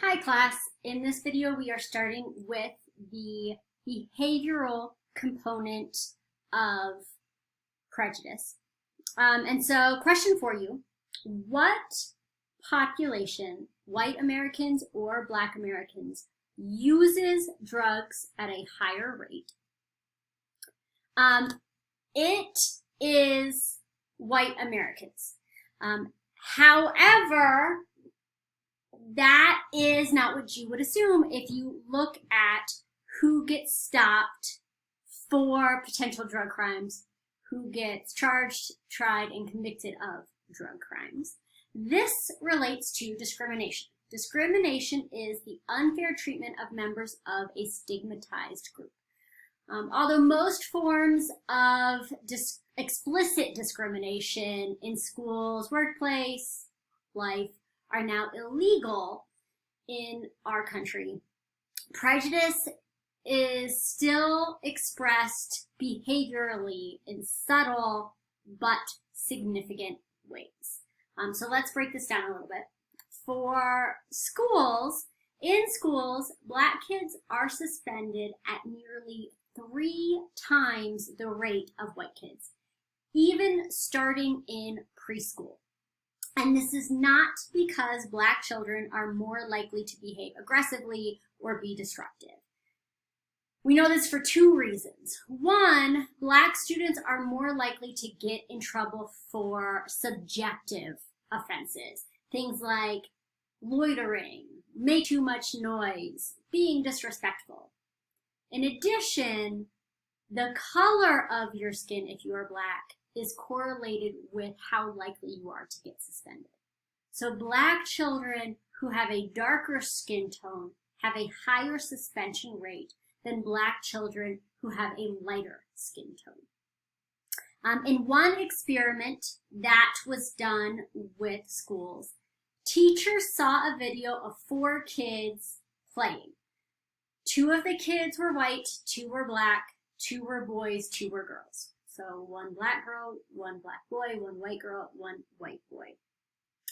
Hi class, in this video we are starting with the behavioral component of prejudice. And so question for you, what population, white Americans or Black Americans, uses drugs at a higher rate? It is white Americans. However, that is not what you would assume if you look at who gets stopped for potential drug crimes, who gets charged, tried, and convicted of drug crimes. This relates to discrimination. Discrimination is the unfair treatment of members of a stigmatized group. Although most forms of explicit discrimination in schools, workplace, life, are now illegal in our country, prejudice is still expressed behaviorally in subtle but significant ways. So let's break this down a little bit. For schools, in schools, Black kids are suspended at nearly 3 times the rate of white kids, even starting in preschool. And this is not because Black children are more likely to behave aggressively or be disruptive. We know this for 2 reasons. One, Black students are more likely to get in trouble for subjective offenses. Things like loitering, make too much noise, being disrespectful. In addition, the color of your skin, if you are Black, is correlated with how likely you are to get suspended. So Black children who have a darker skin tone have a higher suspension rate than Black children who have a lighter skin tone. In one experiment that was done with schools, teachers saw a video of 4 kids playing. 2 of the kids were white, 2 were Black, 2 were boys, 2 were girls. So 1 Black girl, 1 Black boy, 1 white girl, 1 white boy.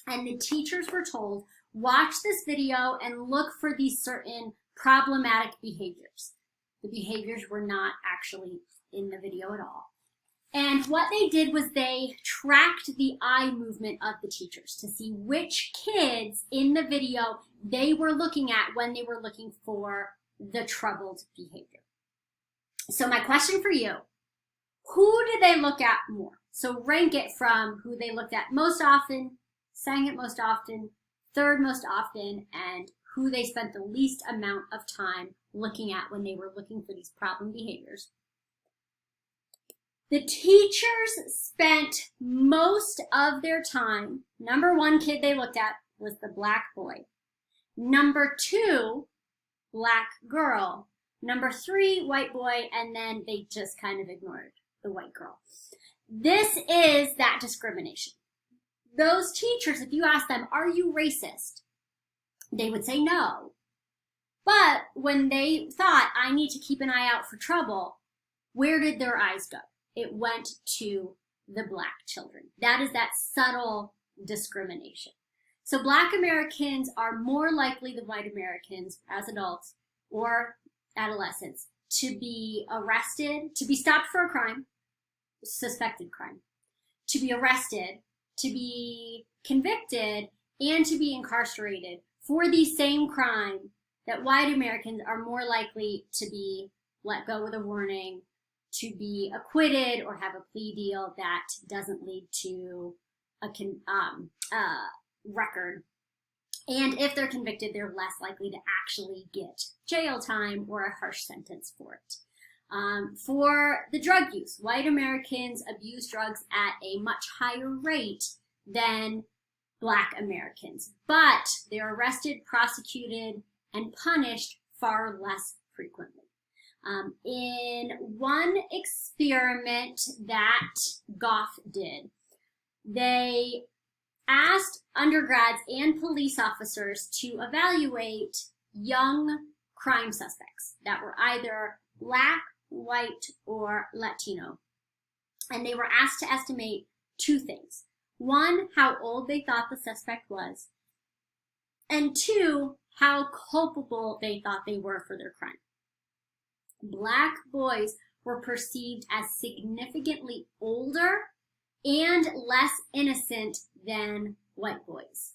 And the teachers were told, watch this video and look for these certain problematic behaviors. The behaviors were not actually in the video at all. And what they did was they tracked the eye movement of the teachers to see which kids in the video they were looking at when they were looking for the troubled behavior. So my question for you, who did they look at more? So rank it from who they looked at most often, second most often, third most often, and who they spent the least amount of time looking at when they were looking for these problem behaviors. The teachers spent most of their time, number 1 kid they looked at was the Black boy. Number 2, Black girl. Number 3, white boy, and then they just kind of ignored the white girl. This is that discrimination. Those teachers, if you ask them, are you racist? They would say no. But when they thought, I need to keep an eye out for trouble, where did their eyes go? It went to the Black children. That is that subtle discrimination. So Black Americans are more likely than white Americans as adults or adolescents to be arrested, to be stopped for a crime, suspected crime, to be arrested, to be convicted, and to be incarcerated for the same crime that white Americans are more likely to be let go with a warning, to be acquitted or have a plea deal that doesn't lead to a record. And if they're convicted, they're less likely to actually get jail time or a harsh sentence for it. For the drug use, white Americans abuse drugs at a much higher rate than Black Americans, but they're arrested, prosecuted, and punished far less frequently. In one experiment that Goff did, they asked undergrads and police officers to evaluate young crime suspects that were either Black, white, or Latino. And they were asked to estimate 2 things. 1, how old they thought the suspect was, and 2, how culpable they thought they were for their crime. Black boys were perceived as significantly older and less innocent than white boys.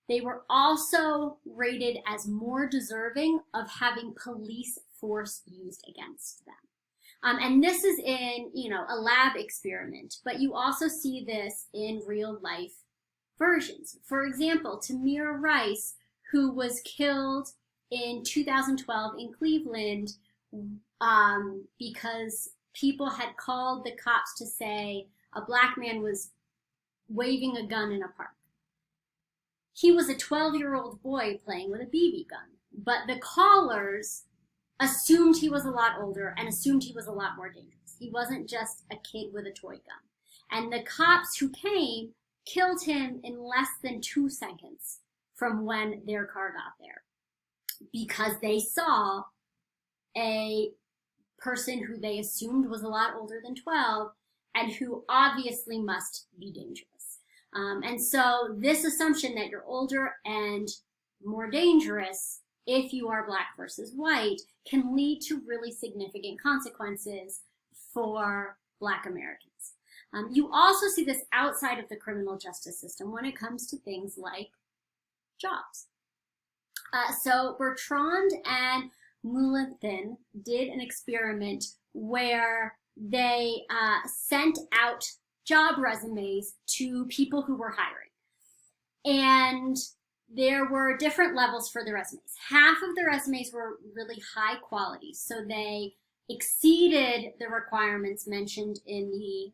They were also rated as more deserving of having police force used against them. And this is in, a lab experiment, but you also see this in real life versions. For example, Tamir Rice, who was killed in 2012 in Cleveland because people had called the cops to say a black man was waving a gun in a park. He was a 12-year-old boy playing with a BB gun, but the callers assumed he was a lot older and assumed he was a lot more dangerous. He wasn't just a kid with a toy gun. And the cops who came killed him in less than 2 seconds from when their car got there, because they saw a person who they assumed was a lot older than 12 and who obviously must be dangerous. And so this assumption that you're older and more dangerous if you are black versus white can lead to really significant consequences for Black Americans. You also see this outside of the criminal justice system when it comes to things like jobs. So Bertrand and Moulin did an experiment where they sent out job resumes to people who were hiring. And there were different levels for the resumes. Half of the resumes were really high quality, so they exceeded the requirements mentioned in the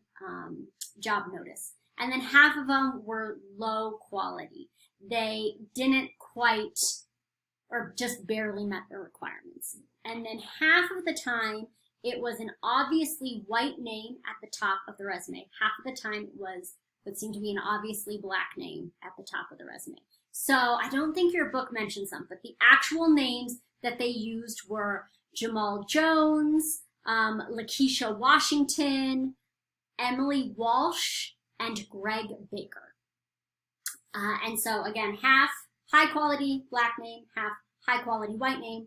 job notice. And then half of them were low quality. They didn't quite or just barely met the requirements. And then half of the time, it was an obviously white name at the top of the resume. Half of the time, it was what seemed to be an obviously black name at the top of the resume. So I don't think your book mentions them, but the actual names that they used were Jamal Jones, Lakeisha Washington, Emily Walsh, and Greg Baker. And so again, half high quality black name, half high quality white name,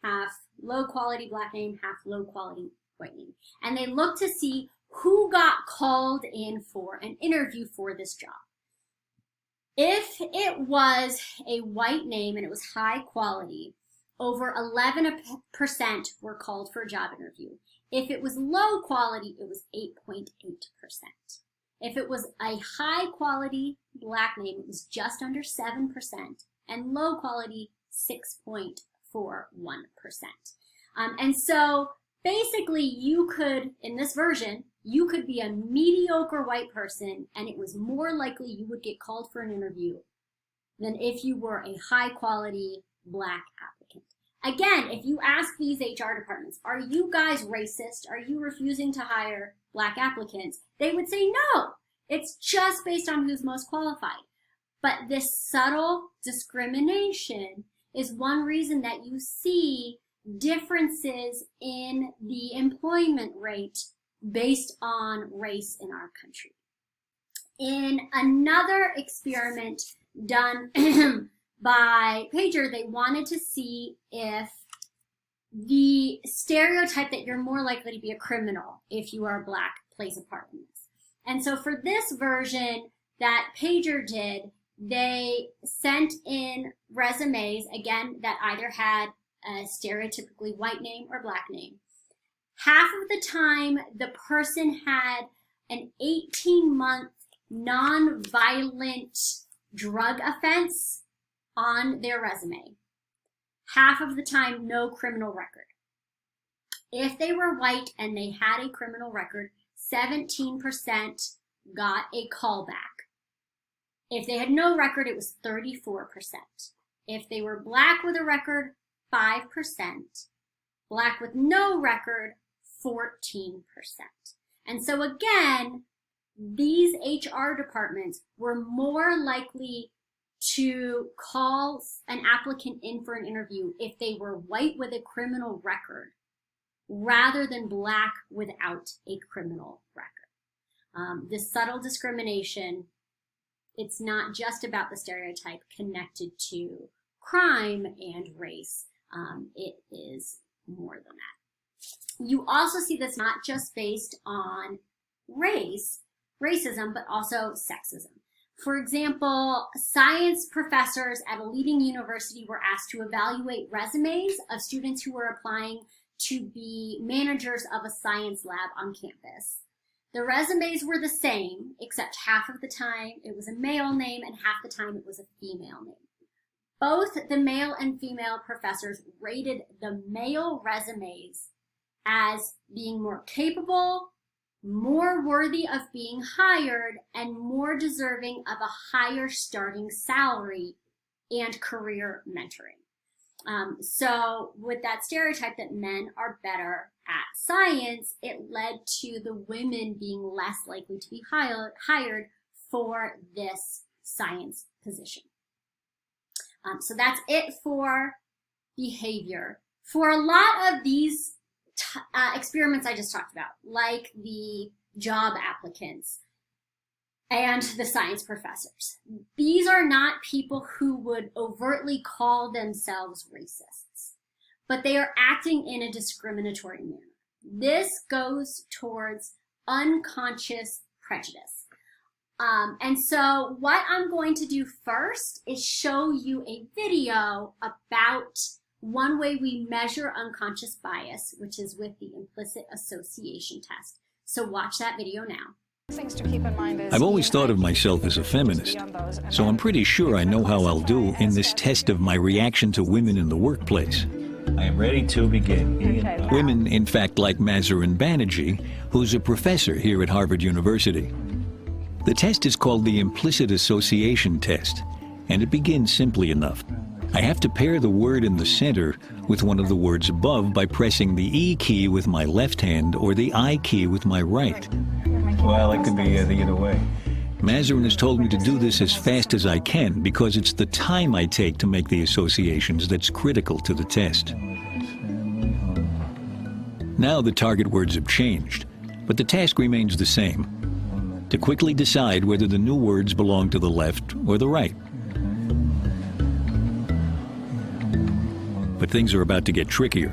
half low quality black name, half low quality white name. And they looked to see who got called in for an interview for this job. If it was a white name and it was high quality, over 11% were called for a job interview. If it was low quality, it was 8.8%. If it was a high quality black name, it was just under 7%, and low quality, 6.41%. And so basically you could, in this version, you could be a mediocre white person and it was more likely you would get called for an interview than if you were a high quality black applicant. Again, if you ask these HR departments, are you guys racist? Are you refusing to hire black applicants? They would say no. It's just based on who's most qualified. But this subtle discrimination is one reason that you see differences in the employment rate based on race in our country. In another experiment done by Pager, they wanted to see if the stereotype that you're more likely to be a criminal if you are black plays a part in this. And so for this version that Pager did, they sent in resumes, again, that either had a stereotypically white name or black name. Half of the time, the person had an 18-month non-violent drug offense on their resume. Half of the time, no criminal record. If they were white and they had a criminal record, 17% got a callback. If they had no record, it was 34%. If they were black with a record, 5%. Black with no record, 14%. And so again, these HR departments were more likely to call an applicant in for an interview if they were white with a criminal record rather than black without a criminal record. This subtle discrimination, it's not just about the stereotype connected to crime and race. It is more than that. You also see this not just based on racism, but also sexism. For example, science professors at a leading university were asked to evaluate resumes of students who were applying to be managers of a science lab on campus. The resumes were the same, except half of the time it was a male name and half the time it was a female name. Both the male and female professors rated the male resumes as being more capable, more worthy of being hired, and more deserving of a higher starting salary and career mentoring. So with that stereotype that men are better at science, it led to the women being less likely to be hired for this science position. So that's it for behavior. For a lot of these experiments I just talked about, like the job applicants and the science professors, these are not people who would overtly call themselves racists, but they are acting in a discriminatory manner. This goes towards unconscious prejudice. And so what I'm going to do first is show you a video about one way we measure unconscious bias, which is with the implicit association test. So watch that video now. Things to keep in mind is I've always thought of myself as a feminist, so I'm pretty sure I know how I'll do in this test of my reaction to women in the workplace. I am ready to begin. Okay. Women, in fact, like Mahzarin Banaji, who's a professor here at Harvard University. The test is called the implicit association test, and it begins simply enough. I have to pair the word in the center with one of the words above by pressing the E key with my left hand or the I key with my right. Well, it could be either way. Mahzarin has told me to do this as fast as I can because it's the time I take to make the associations that's critical to the test. Now the target words have changed, but the task remains the same: to quickly decide whether the new words belong to the left or the right. But things are about to get trickier.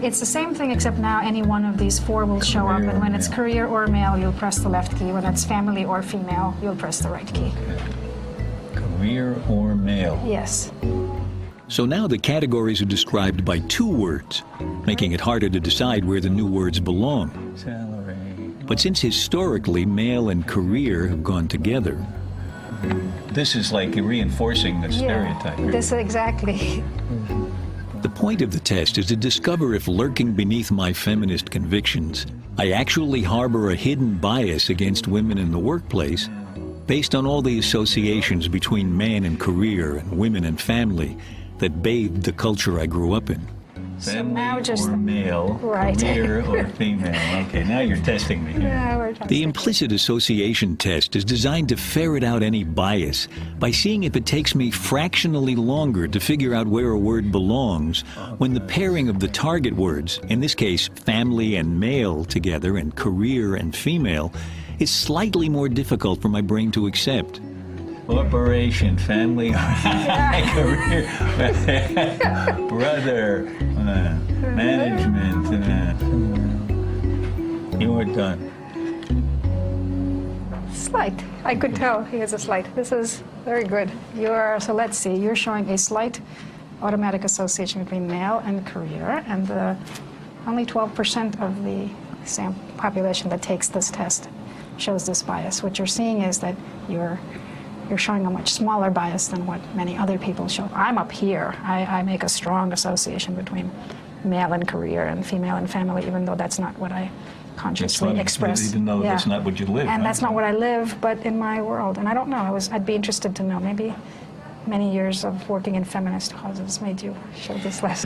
it's the same thing, except now any one of these four will show up, and when it's career or male, you'll press the left key. When it's family or female, you'll press the right key. Career or male. Yes. So now the categories are described by two words, making it harder to decide where the new words belong. Salary. But since historically male and career have gone together, This is like reinforcing the stereotype. Yeah, this exactly. the point of the test is to discover if lurking beneath my feminist convictions, I actually harbor a hidden bias against women in the workplace based on all the associations between man and career and women and family that bathed the culture I grew up in. Family now just or male, right. career or female. Okay, now you're testing me here. Yeah, we're trying The to- implicit association test is designed to ferret out any bias by seeing if it takes me fractionally longer to figure out where a word belongs when the pairing of the target words, in this case family and male together and career and female, is slightly more difficult for my brain to accept. Corporation, family, career, brother, management. You were done. Slight. I could tell he has a slight. This is very good. So let's see. You're showing a slight automatic association between male and career, and only 12% of the population that takes this test shows this bias. What you're seeing is that you're showing a much smaller bias than what many other people show. I'm up here. I make a strong association between male and career and female and family, even though that's not what I consciously express. Even though that's not what you live. And right? that's not what I live, but in my world. And I don't know. I'd be interested to know. Maybe many years of working in feminist causes made you show this less.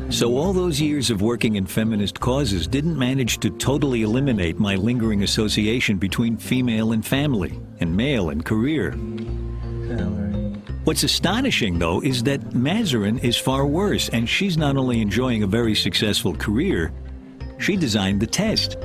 So all those years of working in feminist causes didn't manage to totally eliminate my lingering association between female and family and male and career. Salary. What's astonishing, though, is that Mahzarin is far worse, and she's not only enjoying a very successful career, she designed the test.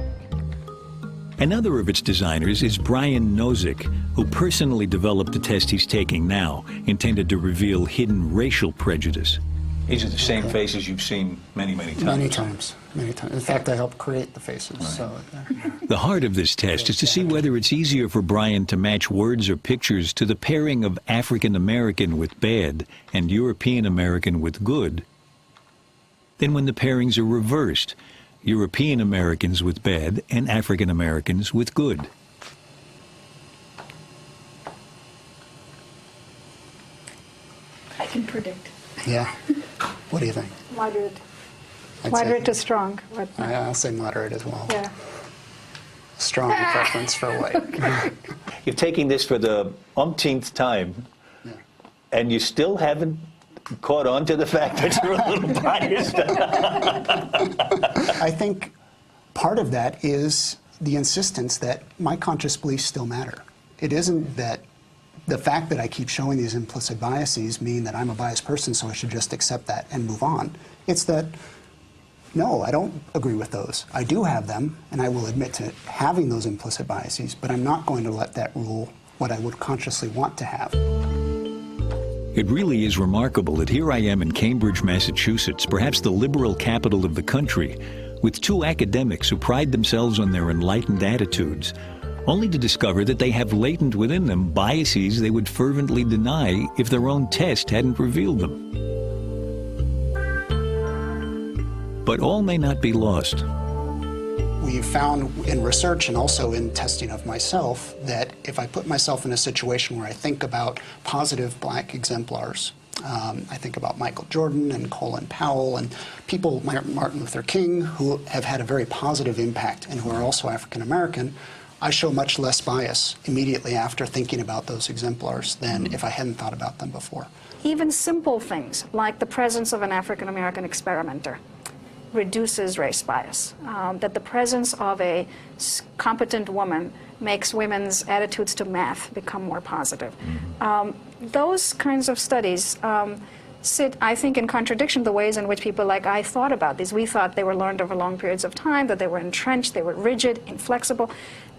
Another of its designers is Brian Nozick, who personally developed the test he's taking now, intended to reveal hidden racial prejudice. These are the same faces you've seen many, many times. Many times, many times. In fact, I helped create the faces. Right. So, The heart of this test is to see whether it's easier for Brian to match words or pictures to the pairing of African American with bad and European American with good than when the pairings are reversed, European Americans with bad and African Americans with good. I can predict. yeah. What do you think? Moderate. I'd Moderate say, to strong. But, I'll say moderate as well. yeah. Strong preference for white. You're taking this for the umpteenth time, Yeah. and you still haven't caught on to the fact that you're a little biased. I think part of that is the insistence that my conscious beliefs still matter. It isn't that the fact that I keep showing these implicit biases mean that I'm a biased person, so I should just accept that and move on. It's that, no, I don't agree with those. I do have them, and I will admit to having those implicit biases, but I'm not going to let that rule what I would consciously want to have. It really is remarkable that here I am in Cambridge, Massachusetts, perhaps the liberal capital of the country, with two academics who pride themselves on their enlightened attitudes, only to discover that they have latent within them biases they would fervently deny if their own test hadn't revealed them. But all may not be lost. We've found in research and also in testing of myself that if I put myself in a situation where I think about positive black exemplars, I think about Michael Jordan and Colin Powell and people, Martin Luther King, who have had a very positive impact and who are also African American, I show much less bias immediately after thinking about those exemplars than if I hadn't thought about them before. Even simple things like the presence of an African American experimenter reduces race bias. That the presence of a competent woman makes women's attitudes to math become more positive. Those kinds of studies sit, I think, in contradiction to the ways in which people like I thought about these. We thought they were learned over long periods of time, that they were entrenched, they were rigid, inflexible.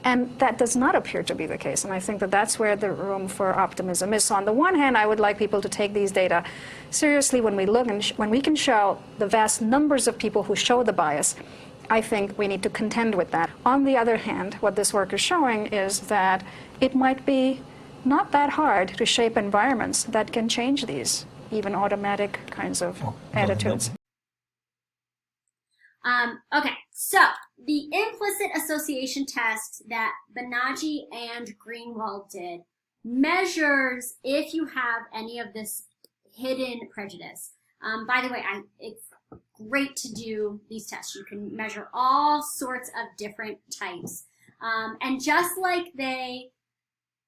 And that does not appear to be the case. And I think that that's where the room for optimism is. So on the one hand, I would like people to take these data seriously when we look and when we can show the vast numbers of people who show the bias. I think we need to contend with that. On the other hand, what this work is showing is that it might be not that hard to shape environments that can change these, even automatic kinds of attitudes. Okay, so the implicit association test that Banaji and Greenwald did measures if you have any of this hidden prejudice. By the way, it's great to do these tests. You can measure all sorts of different types. And just like they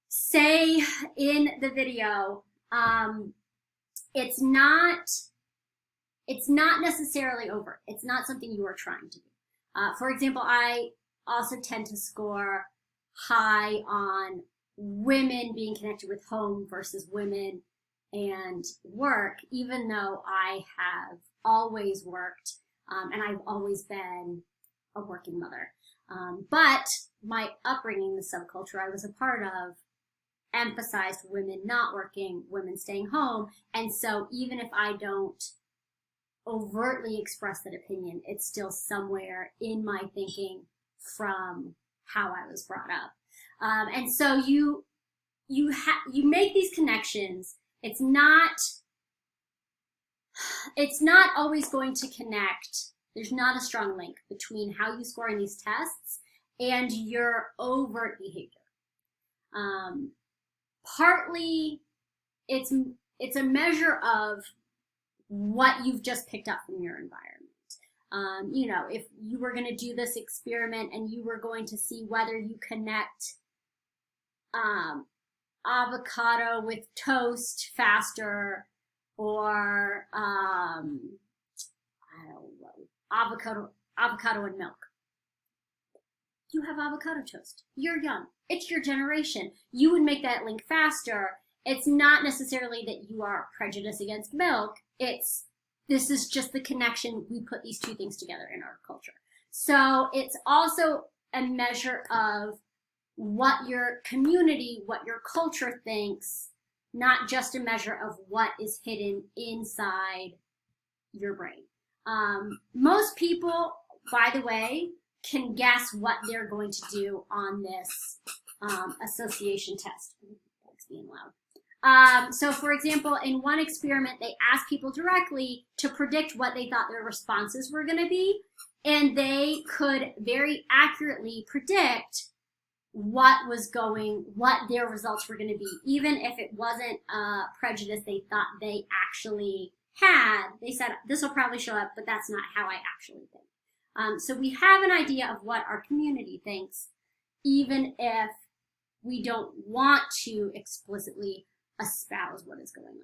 say in the video, it's not necessarily overt. It's not something you are trying to do. For example, I also tend to score high on women being connected with home versus women and work, even though I have always worked and I've always been a working mother. But my upbringing, the subculture I was a part of, emphasized women not working, women staying home. And so even if I don't overtly express that opinion, it's still somewhere in my thinking from how I was brought up. And so you make these connections. It's not always going to connect. There's not a strong link between how you score in these tests and your overt behavior. Partly, it's a measure of what you've just picked up from your environment. You know, if you were going to do this experiment and you were going to see whether you connect avocado with toast faster or I don't know, avocado and milk. You have avocado toast. You're young. It's your generation. You would make that link faster. It's not necessarily that you are prejudiced against milk. This is just the connection. We put these two things together in our culture. So it's also a measure of what your community, what your culture thinks, not just a measure of what is hidden inside your brain. Most people, by the way, can guess what they're going to do on this association test. That's being loud. So for example, in one experiment, they asked people directly to predict what they thought their responses were going to be, and they could very accurately predict what their results were going to be, even if it wasn't a prejudice they thought they actually had. They said, this will probably show up, but that's not how I actually think. So we have an idea of what our community thinks, even if we don't want to explicitly espouse what is going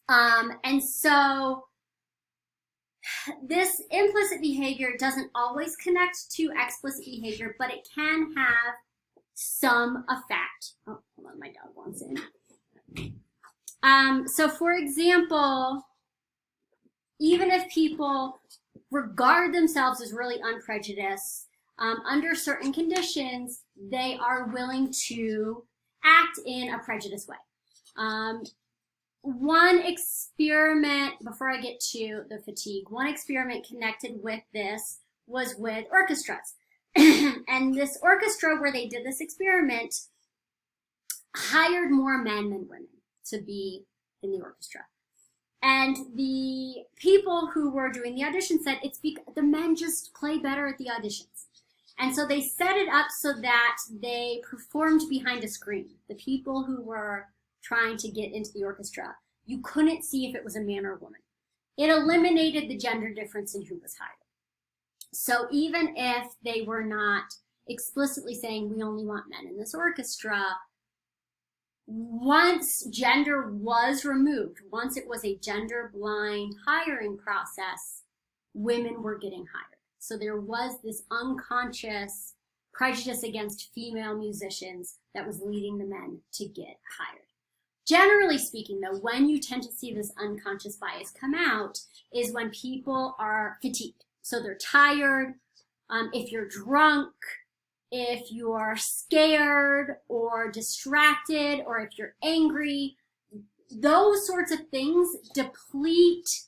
on. And so this implicit behavior doesn't always connect to explicit behavior, but it can have some effect. Oh, hold on, my dog wants in. So for example, even if people regard themselves as really unprejudiced, under certain conditions, they are willing to act in a prejudiced way. One experiment, before I get to the fatigue, one experiment connected with this was with orchestras. And this orchestra where they did this experiment hired more men than women to be in the orchestra. And the people who were doing the audition said it's because the men just play better at the auditions. And so they set it up so that they performed behind a screen. The people who were trying to get into the orchestra, you couldn't see if it was a man or a woman. It eliminated the gender difference in who was hired. So even if they were not explicitly saying we only want men in this orchestra, once gender was removed, once it was a gender-blind hiring process, women were getting hired. So there was this unconscious prejudice against female musicians that was leading the men to get hired. Generally speaking, though, when you tend to see this unconscious bias come out is when people are fatigued. So they're tired. If you're drunk, if you're scared or distracted, or if you're angry, those sorts of things deplete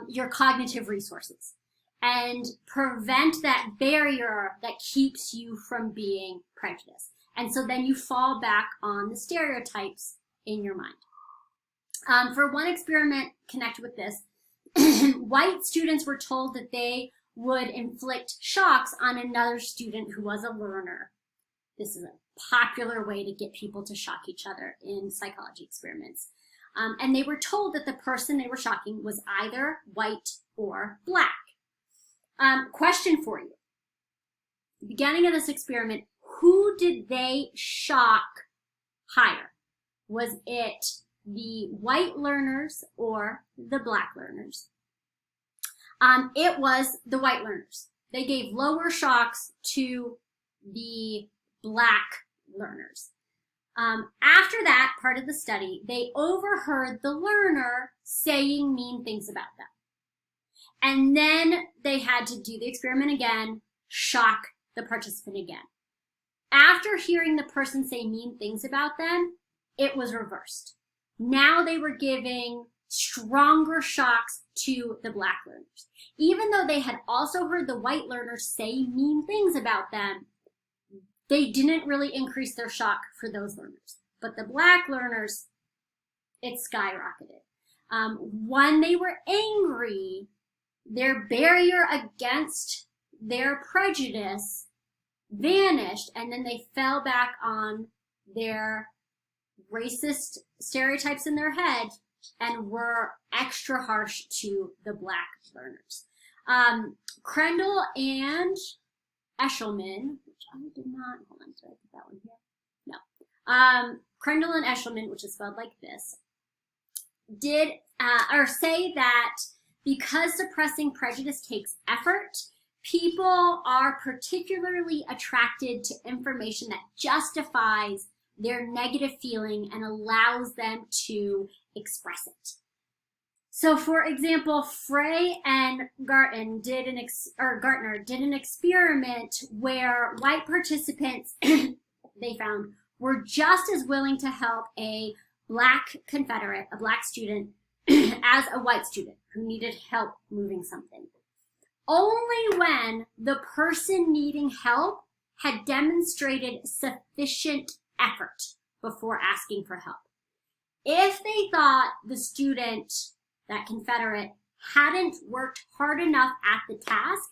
your cognitive resources and prevent that barrier that keeps you from being prejudiced. And so then you fall back on the stereotypes in your mind. For one experiment connected with this, white students were told that they would inflict shocks on another student who was a learner. This is a popular way to get people to shock each other in psychology experiments. And they were told that the person they were shocking was either white or black. Question for you. The beginning of this experiment, who did they shock higher? Was it the white learners or the black learners? It was the white learners. They gave lower shocks to the black learners. After that part of the study, they overheard the learner saying mean things about them. And then they had to do the experiment again, shock the participant again. After hearing the person say mean things about them, it was reversed. Now they were giving stronger shocks to the black learners. Even though they had also heard the white learners say mean things about them, they didn't really increase their shock for those learners. But the black learners, it skyrocketed. When they were angry, their barrier against their prejudice vanished, and then they fell back on their racist stereotypes in their head and were extra harsh to the black learners. Crendel and Eshelman, which I did not, hold on, did I put that one here? No. Crendel and Eshelman, which is spelled like this, did, or say that because suppressing prejudice takes effort, people are particularly attracted to information that justifies their negative feeling and allows them to express it. So, for example, Frey and Gartner did an experiment where white participants, they found, were just as willing to help a black Confederate, a black student, as a white student who needed help moving something. Only when the person needing help had demonstrated sufficient effort before asking for help. If they thought the student, that Confederate, hadn't worked hard enough at the task,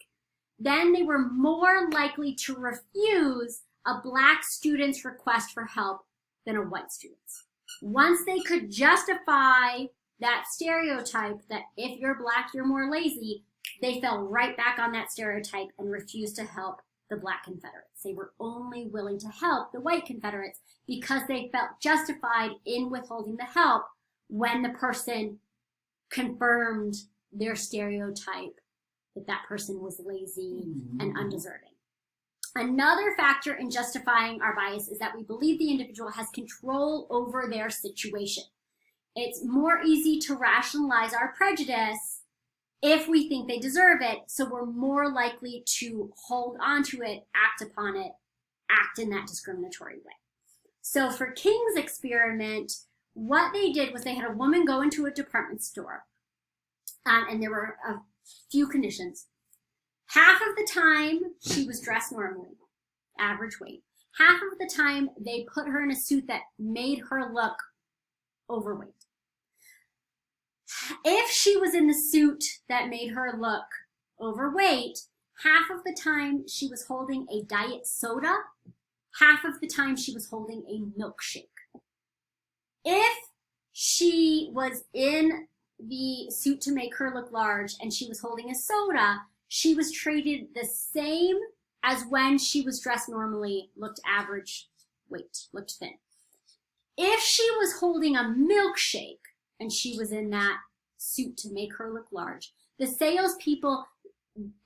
then they were more likely to refuse a black student's request for help than a white student's. Once they could justify that stereotype that if you're black, you're more lazy, they fell right back on that stereotype and refused to help the black Confederates. They were only willing to help the white Confederates because they felt justified in withholding the help when the person confirmed their stereotype that that person was lazy and undeserving. Another factor in justifying our bias is that we believe the individual has control over their situation. It's more easy to rationalize our prejudice if we think they deserve it, so we're more likely to hold on to it, act upon it, act in that discriminatory way. So for King's experiment, what they did was they had a woman go into a department store, and there were a few conditions. Half of the time, she was dressed normally, average weight. Half of the time, they put her in a suit that made her look overweight. If she was in the suit that made her look overweight, half of the time she was holding a diet soda, half of the time she was holding a milkshake. If she was in the suit to make her look large and she was holding a soda, she was treated the same as when she was dressed normally, looked average weight, looked thin. If she was holding a milkshake and she was in that suit to make her look large, the salespeople,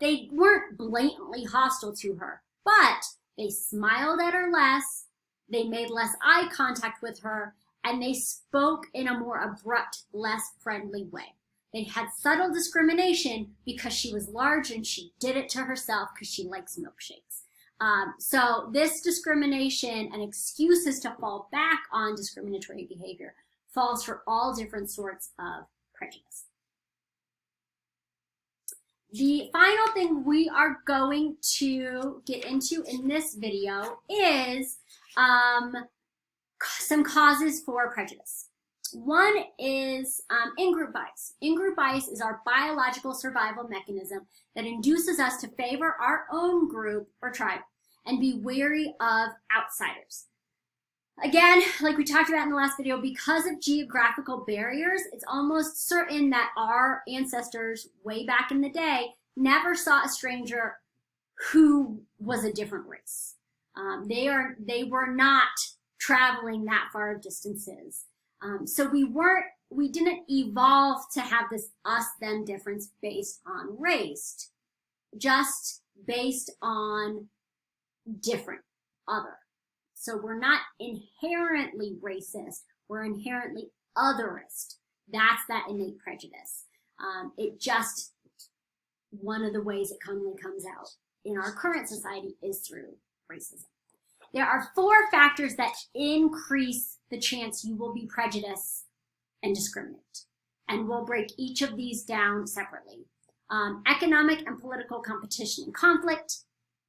they weren't blatantly hostile to her, but they smiled at her less, they made less eye contact with her, and they spoke in a more abrupt, less friendly way. They had subtle discrimination because she was large and she did it to herself because she likes milkshakes. So this discrimination and excuses to fall back on discriminatory behavior falls for all different sorts of prejudice. The final thing we are going to get into in this video is some causes for prejudice. One is in-group bias. In-group bias is our biological survival mechanism that induces us to favor our own group or tribe and be wary of outsiders. Again, like we talked about in the last video, because of geographical barriers, it's almost certain that our ancestors way back in the day never saw a stranger who was a different race. They were not traveling that far distances. So we didn't evolve to have this us-them difference based on race, just based on different, other. So we're not inherently racist, we're inherently otherist. That's that innate prejudice. It just, one of the ways it commonly comes out in our current society is through racism. There are 4 factors that increase the chance you will be prejudiced and discriminate. And we'll break each of these down separately. Economic and political competition and conflict,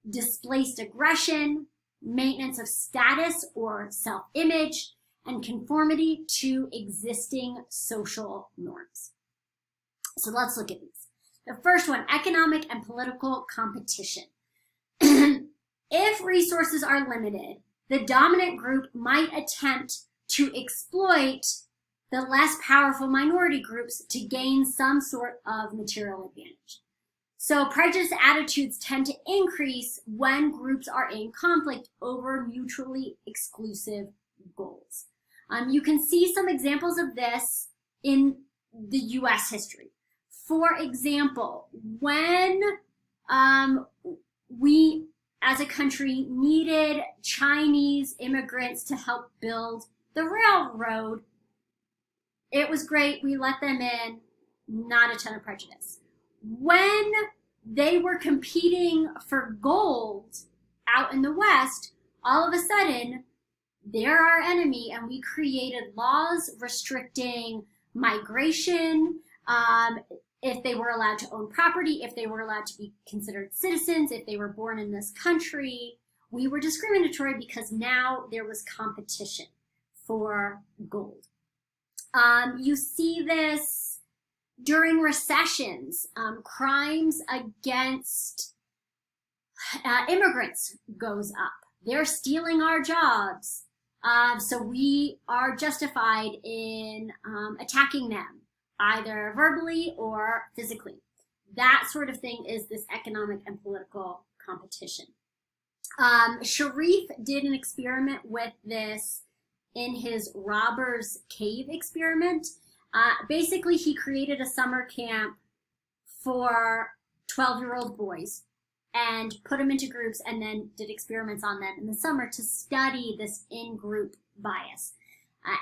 displaced aggression, maintenance of status or self-image, and conformity to existing social norms. So let's look at these. The first one, economic and political competition. If resources are limited, the dominant group might attempt to exploit the less powerful minority groups to gain some sort of material advantage. So prejudiced attitudes tend to increase when groups are in conflict over mutually exclusive goals. You can see some examples of this in the U.S. history. For example, when we as a country needed Chinese immigrants to help build the railroad, it was great, we let them in, not a ton of prejudice. When they were competing for gold out in the West, all of a sudden, they're our enemy, and we created laws restricting migration, if they were allowed to own property, if they were allowed to be considered citizens, if they were born in this country. We were discriminatory because now there was competition for gold. You see this during recessions. Crimes against immigrants goes up. They're stealing our jobs. So we are justified in attacking them, either verbally or physically. That sort of thing is this economic and political competition. Sharif did an experiment with this in his Robbers Cave experiment. Basically, he created a summer camp for 12-year-old boys and put them into groups and then did experiments on them in the summer to study this in-group bias.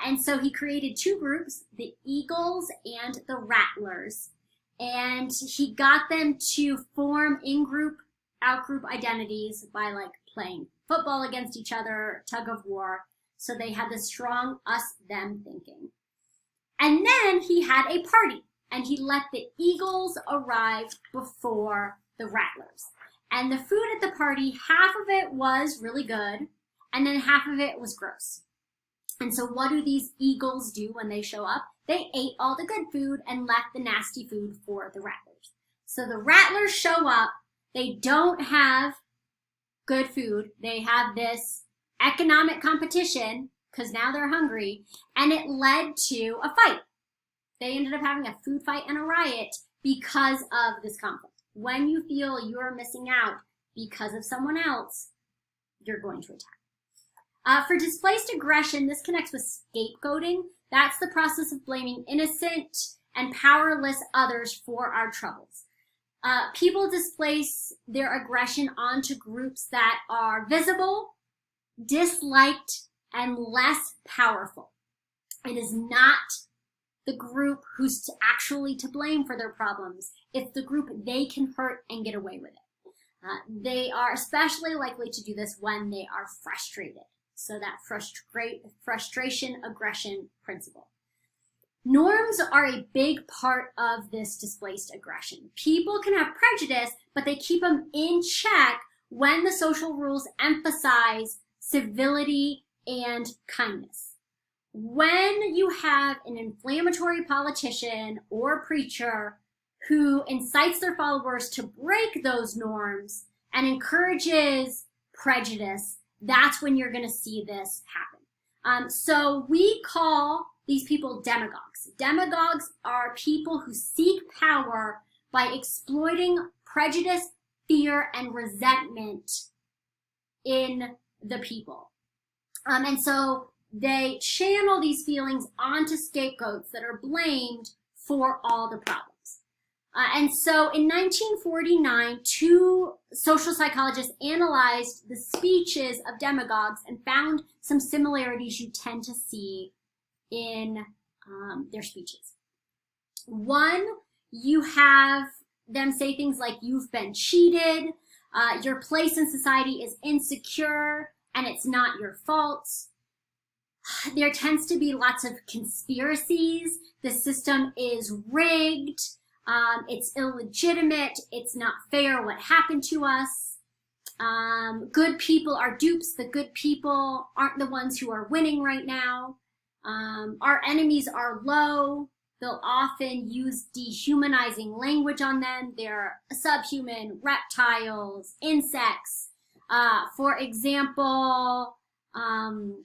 And so he created two groups, the Eagles and the Rattlers, and he got them to form in-group, out-group identities by like playing football against each other, tug of war, so they had this strong us-them thinking. And then he had a party, and he let the Eagles arrive before the Rattlers. And the food at the party, half of it was really good, and then half of it was gross. And so what do these Eagles do when they show up? They ate all the good food and left the nasty food for the Rattlers. So the Rattlers show up, they don't have good food, they have this economic competition, because now they're hungry, and it led to a fight. They ended up having a food fight and a riot because of this conflict. When you feel you're missing out because of someone else, you're going to attack. For displaced aggression, this connects with scapegoating. That's the process of blaming innocent and powerless others for our troubles. People displace their aggression onto groups that are visible, disliked, and less powerful. It is not the group who's actually to blame for their problems. It's the group they can hurt and get away with it. They are especially likely to do this when they are frustrated. So that frustration, aggression principle. Norms are a big part of this displaced aggression. People can have prejudice, but they keep them in check when the social rules emphasize civility and kindness. When you have an inflammatory politician or preacher who incites their followers to break those norms and encourages prejudice, that's when you're going to see this happen. So we call these people demagogues. Demagogues are people who seek power by exploiting prejudice, fear, and resentment in the people. And so they channel these feelings onto scapegoats that are blamed for all the problems. And so in 1949, two social psychologists analyzed the speeches of demagogues and found some similarities you tend to see in their speeches. One, you have them say things like, you've been cheated, your place in society is insecure, and it's not your fault. There tends to be lots of conspiracies. The system is rigged. It's illegitimate. It's not fair what happened to us. Good people are dupes. The good people aren't the ones who are winning right now. Our enemies are low. They'll often use dehumanizing language on them. They're subhuman, reptiles, insects. For example,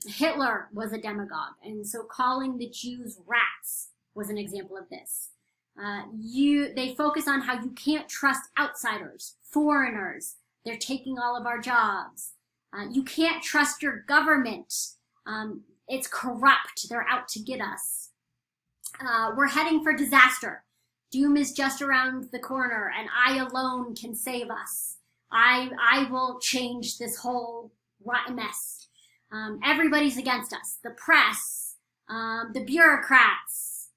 Hitler was a demagogue, and so calling the Jews rats was an example of this. They focus on how you can't trust outsiders, foreigners. They're taking all of our jobs. You can't trust your government. It's corrupt. They're out to get us. We're heading for disaster. Doom is just around the corner, and I alone can save us. I will change this whole rotten mess. Everybody's against us. The press, the bureaucrats,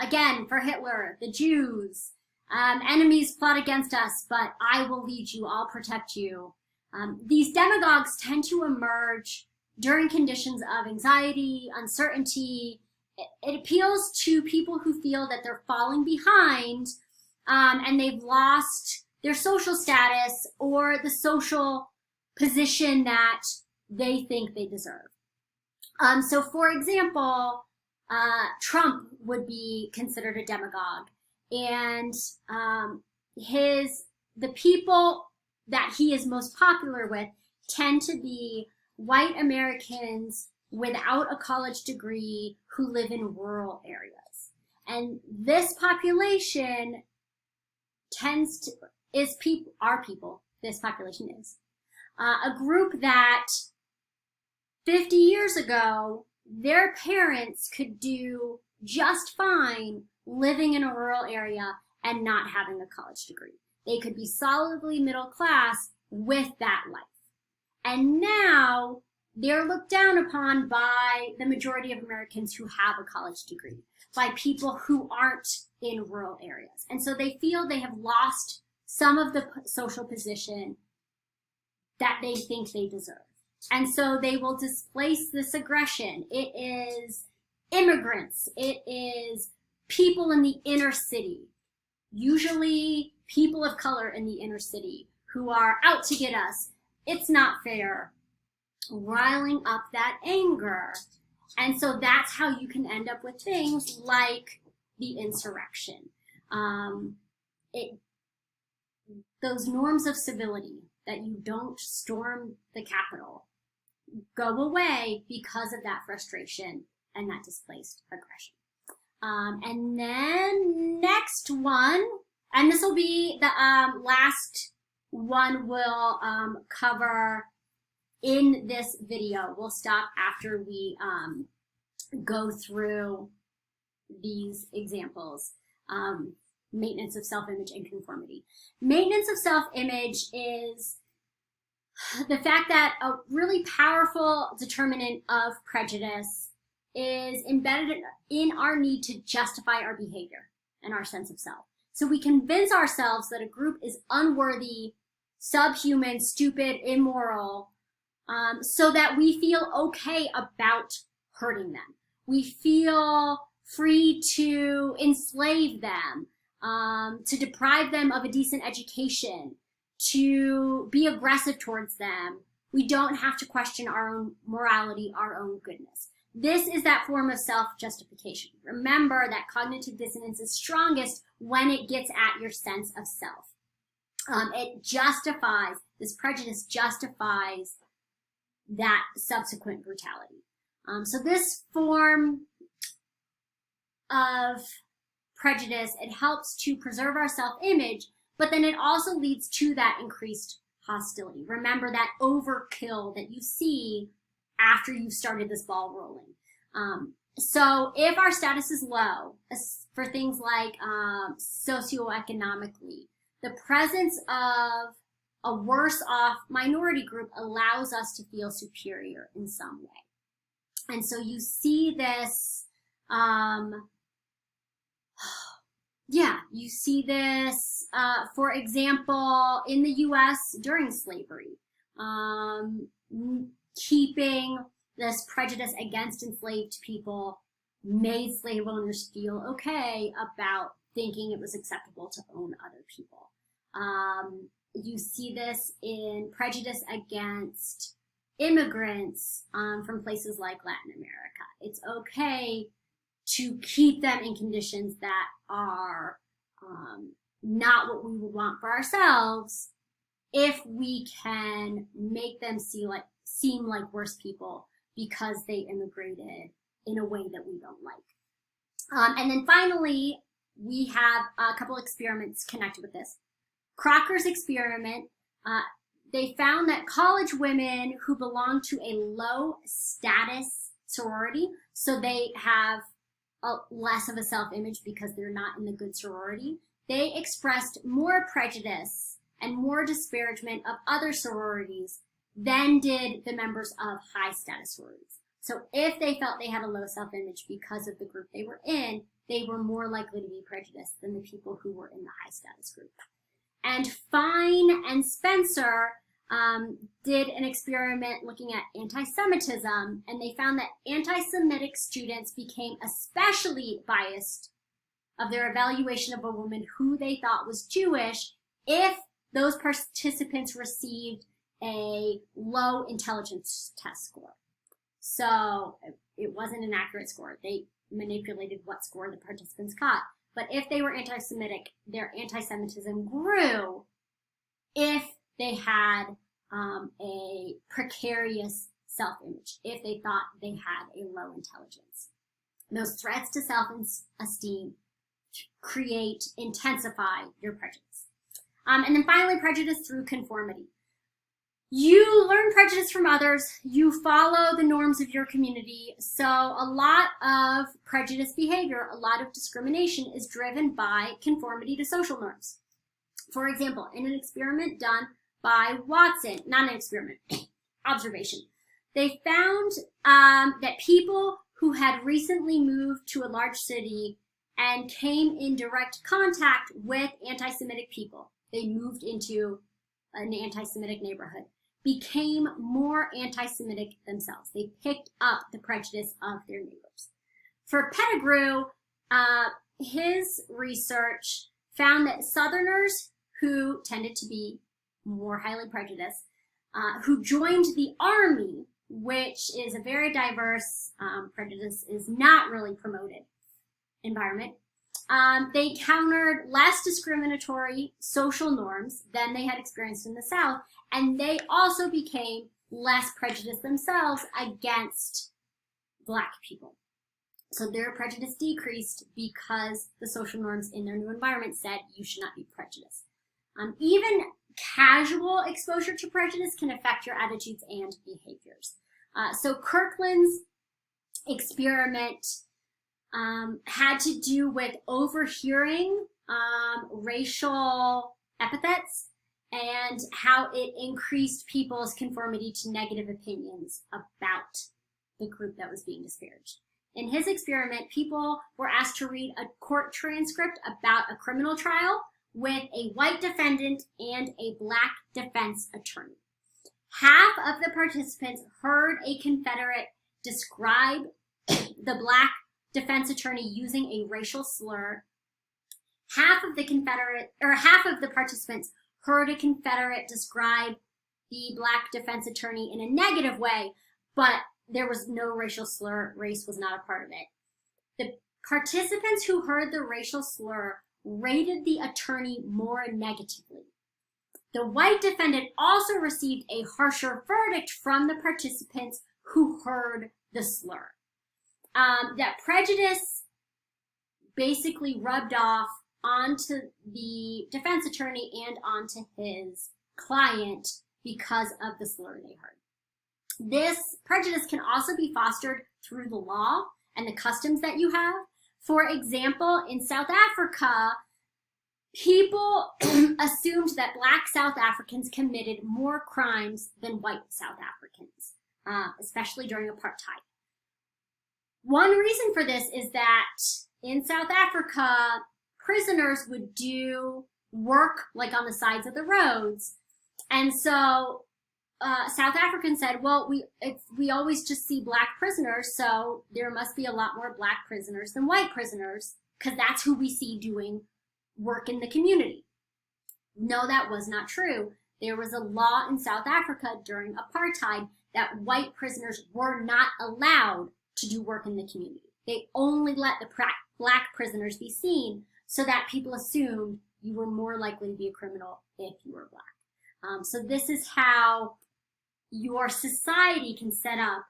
Again, for Hitler, the Jews, enemies plot against us, but I will lead you, I'll protect you. These demagogues tend to emerge during conditions of anxiety, uncertainty. It appeals to people who feel that they're falling behind and they've lost their social status or the social position that they think they deserve. So for example, Trump would be considered a demagogue, and the people that he is most popular with tend to be white Americans without a college degree who live in rural areas. And this population this population is a group that 50 years ago, their parents could do just fine living in a rural area and not having a college degree. They could be solidly middle class with that life. And now they're looked down upon by the majority of Americans who have a college degree, by people who aren't in rural areas. And so they feel they have lost some of the social position that they think they deserve. And so they will displace this aggression. It is immigrants. It is people in the inner city, usually people of color in the inner city who are out to get us. It's not fair. Riling up that anger. And so that's how you can end up with things like the insurrection. Those norms of civility, that you don't storm the Capitol, go away because of that frustration and that displaced aggression. And then next one, and this will be the last one we'll cover in this video. We'll stop after we go through these examples. Maintenance of self-image and conformity. Maintenance of self-image is the fact that a really powerful determinant of prejudice is embedded in our need to justify our behavior and our sense of self. So we convince ourselves that a group is unworthy, subhuman, stupid, immoral, so that we feel okay about hurting them. We feel free to enslave them, to deprive them of a decent education, to be aggressive towards them. We don't have to question our own morality, our own goodness. This is that form of self-justification. Remember that cognitive dissonance is strongest when it gets at your sense of self. This prejudice justifies that subsequent brutality. So this form of prejudice, it helps to preserve our self-image, but then it also leads to that increased hostility. Remember that overkill that you see after you've started this ball rolling. So if our status is low, for things like socioeconomically, the presence of a worse off minority group allows us to feel superior in some way. And so you see this, for example, in the US during slavery, keeping this prejudice against enslaved people made slave owners feel okay about thinking it was acceptable to own other people. You see this in prejudice against immigrants from places like Latin America. It's okay to keep them in conditions that are not what we would want for ourselves if we can make them seem like worse people because they immigrated in a way that we don't like. And then finally, we have a couple experiments connected with this. Crocker's experiment, they found that college women who belong to a low status sorority, so they have less of a self-image because they're not in the good sorority, they expressed more prejudice and more disparagement of other sororities than did the members of high status sororities. So if they felt they had a low self-image because of the group they were in, they were more likely to be prejudiced than the people who were in the high status group. And Fine and Spencer did an experiment looking at anti-Semitism, and they found that anti-Semitic students became especially biased of their evaluation of a woman who they thought was Jewish if those participants received a low intelligence test score. So it wasn't an accurate score. They manipulated what score the participants got. But if they were anti-Semitic, their anti-Semitism grew if they had a precarious self-image, if they thought they had a low intelligence. Those threats to self-esteem intensify your prejudice. And then finally, prejudice through conformity. You learn prejudice from others. You follow the norms of your community. So a lot of prejudice behavior, a lot of discrimination is driven by conformity to social norms. For example, in an experiment done by Watson, not an experiment, observation, they found that people who had recently moved to a large city and came in direct contact with anti-Semitic people, they moved into an anti-Semitic neighborhood, became more anti-Semitic themselves. They picked up the prejudice of their neighbors. For Pettigrew, his research found that Southerners who tended to be more highly prejudiced, who joined the Army, which is a very diverse, prejudice is not really promoted environment, they encountered less discriminatory social norms than they had experienced in the South, and they also became less prejudiced themselves against Black people. So their prejudice decreased because the social norms in their new environment said you should not be prejudiced. Even casual exposure to prejudice can affect your attitudes and behaviors. So Kirkland's experiment had to do with overhearing racial epithets and how it increased people's conformity to negative opinions about the group that was being disparaged. In his experiment, people were asked to read a court transcript about a criminal trial with a white defendant and a Black defense attorney. Half of the participants heard a Confederate describe the Black defense attorney using a racial slur. Half of the participants heard a Confederate describe the Black defense attorney in a negative way, but there was no racial slur. Race was not a part of it. The participants who heard the racial slur rated the attorney more negatively. The white defendant also received a harsher verdict from the participants who heard the slur. That prejudice basically rubbed off onto the defense attorney and onto his client because of the slur they heard. This prejudice can also be fostered through the law and the customs that you have. For example, in South Africa, people assumed that Black South Africans committed more crimes than white South Africans, especially during apartheid. One reason for this is that in South Africa, prisoners would do work like on the sides of the roads. And so South Africans said, well, we always just see Black prisoners, so there must be a lot more Black prisoners than white prisoners, because that's who we see doing work in the community. No, that was not true. There was a law in South Africa during apartheid that white prisoners were not allowed to do work in the community. They only let the Black prisoners be seen so that people assumed you were more likely to be a criminal if you were Black. So this is how your society can set up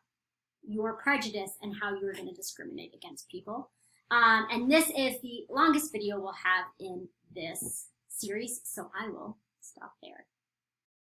your prejudice and how you're going to discriminate against people. And this is the longest video we'll have in this series, so I will stop there.